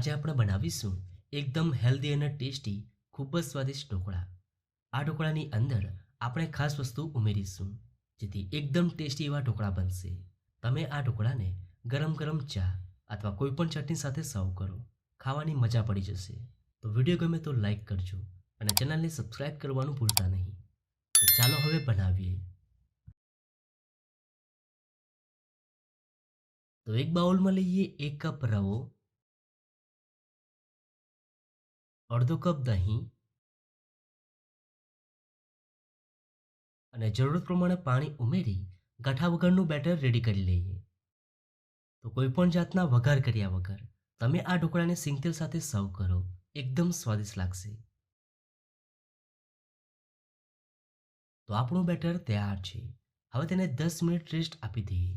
આજે આપણે બનાવીશું એકદમ હેલ્ધી અને ટેસ્ટી ખૂબ જ સ્વાદિષ્ટ ઢોકળા. આ ઢોકળાની અંદર આપણે ખાસ વસ્તુ ઉમેરીશું જેથી એકદમ ટેસ્ટી એવા ઢોકળા બનશે. તમે આ ઢોકળાને ગરમ ગરમ ચા અથવા કોઈ પણ ચટણી સાથે સર્વ કરો, ખાવાની મજા પડી જશે. તો વિડીયો ગમે તો લાઈક કરજો અને ચેનલને સબસ્ક્રાઇબ કરવાનું ભૂલતા નહીં. તો ચાલો હવે બનાવીએ. તો એક બાઉલમાં લઈએ 1 કપ રવો, અડધો કપ દહીં અને જરૂરત પ્રમાણે પાણી ઉમેરી ગાંઠા વગરનું બેટર રેડી કરી લઈએ. તો કોઈ પણ જાતના વઘાર કર્યા વગર તમે આ ઢોકળાને સિંગતેલ સાથે સર્વ કરો, એકદમ સ્વાદિષ્ટ લાગશે. તો આપણું બેટર તૈયાર છે. હવે તેને 10 મિનિટ રેસ્ટ આપી દઈએ.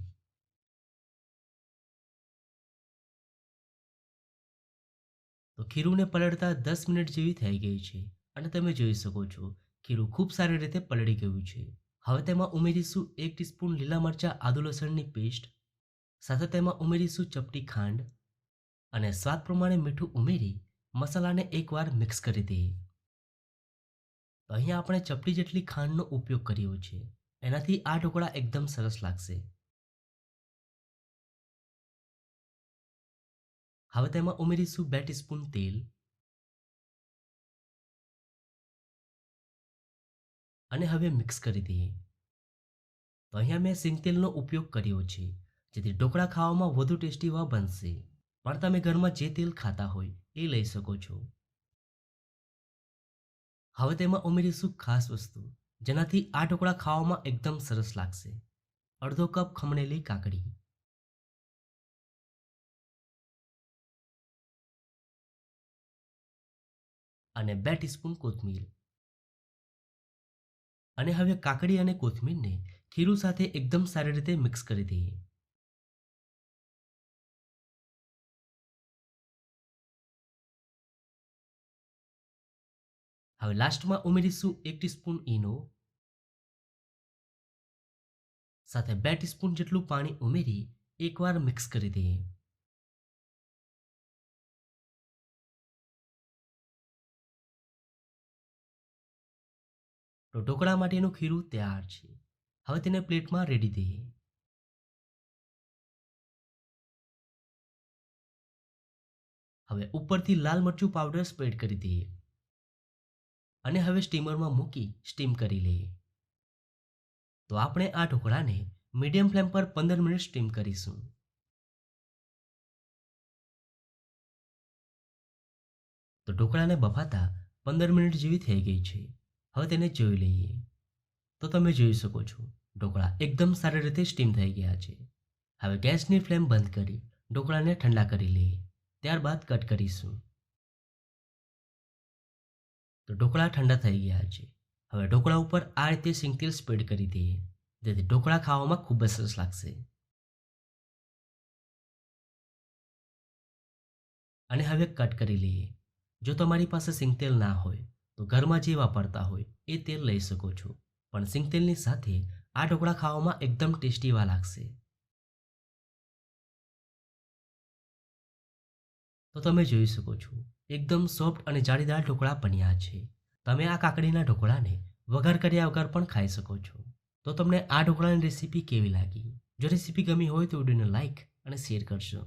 તો ખીરુંને પલળતા 10 મિનિટ જેવી થઈ ગઈ છે અને તમે જોઈ શકો છો ખીરું ખૂબ સારી રીતે પલળી ગયું છે. હવે તેમાં ઉમેરીશું 1 ટીસ્પૂન લીલા મરચાં આદુ લસણની પેસ્ટ, સાથે તેમાં ઉમેરીશું ચપટી ખાંડ અને સ્વાદ પ્રમાણે મીઠું ઉમેરી મસાલાને એકવાર મિક્સ કરી દઈએ. તો અહીંયા આપણે ચપટી જેટલી ખાંડનો ઉપયોગ કર્યો છે, એનાથી આ ઢોકળા એકદમ સરસ લાગશે. હવે તેમાં ઉમેરીશું 2 ટીસ્પૂન તેલ અને હવે મિક્સ કરી દઈએ. તો અહીંયા મેં સિંગતેલનો ઉપયોગ કર્યો છે જેથી ઢોકળા ખાવામાં વધુ ટેસ્ટી એવા બનશે. પણ તમે ઘરમાં જે તેલ ખાતા હોય એ લઈ શકો છો. હવે તેમાં ઉમેરીશું ખાસ વસ્તુ જેનાથી આ ઢોકળા ખાવામાં એકદમ સરસ લાગશે. અડધો કપ ખમણેલી કાકડી અને 2 ટીસ્પૂન કોથમીર. અને હવે કાકડી અને કોથમીરને ખીરું સાથે એકદમ સારી રીતે મિક્સ કરી દઈએ. હવે લાસ્ટમાં ઉમેરીશું 1 ટીસ્પૂન ઈનો, સાથે 2 ટીસ્પૂન જેટલું પાણી ઉમેરી એકવાર મિક્સ કરી દઈએ. તો ઢોકળા માટેનું ખીરું તૈયાર છે. હવે તેને પ્લેટમાં રેડી દઈએ. હવે ઉપરથી લાલ મરચું પાવડર સ્પ્રેડ કરી દઈએ અને હવે સ્ટીમરમાં મૂકી સ્ટીમ કરી લઈએ. તો આપણે આ ઢોકળાને મીડિયમ ફ્લેમ પર 15 મિનિટ સ્ટીમ કરીશું. તો ઢોકળાને બફાતા 15 મિનિટ જેવી થઈ ગઈ છે. હવે તેને જોઈ લઈએ. તો તમે જોઈ શકો છો ઢોકળા એકદમ સારી રીતે સ્ટીમ થઈ ગયા છે. હવે ગેસની ફ્લેમ બંધ કરી ઢોકળાને ઠંડા કરી લઈએ, ત્યારબાદ કટ કરીશું. તો ઢોકળા ઠંડા થઈ ગયા છે. હવે ઢોકળા ઉપર આ રીતે સિંગતેલ સ્પ્રેડ કરી દઈએ જેથી ઢોકળા ખાવામાં ખૂબ જ સરસ લાગશે. અને હવે કટ કરી લઈએ. જો તમારી પાસે સિંગતેલ ના હોય તો ઘરમાં જે વાપરતા હોય એ તેલ લઈ શકો છો, પણ સિંગતેલની સાથે આ ઢોકળા ખાવામાં એકદમ ટેસ્ટી એવા લાગશે. તો તમે જોઈ શકો છો એકદમ સોફ્ટ અને જાળીદાર ઢોકળા બન્યા છે. તમે આ કાકડીના ઢોકળાને વઘાર કર્યા વગર પણ ખાઈ શકો છો. તો તમને આ ઢોકળાની રેસીપી કેવી લાગી? જો રેસીપી ગમી હોય તો વિડીયોને લાઈક અને શેર કરશો.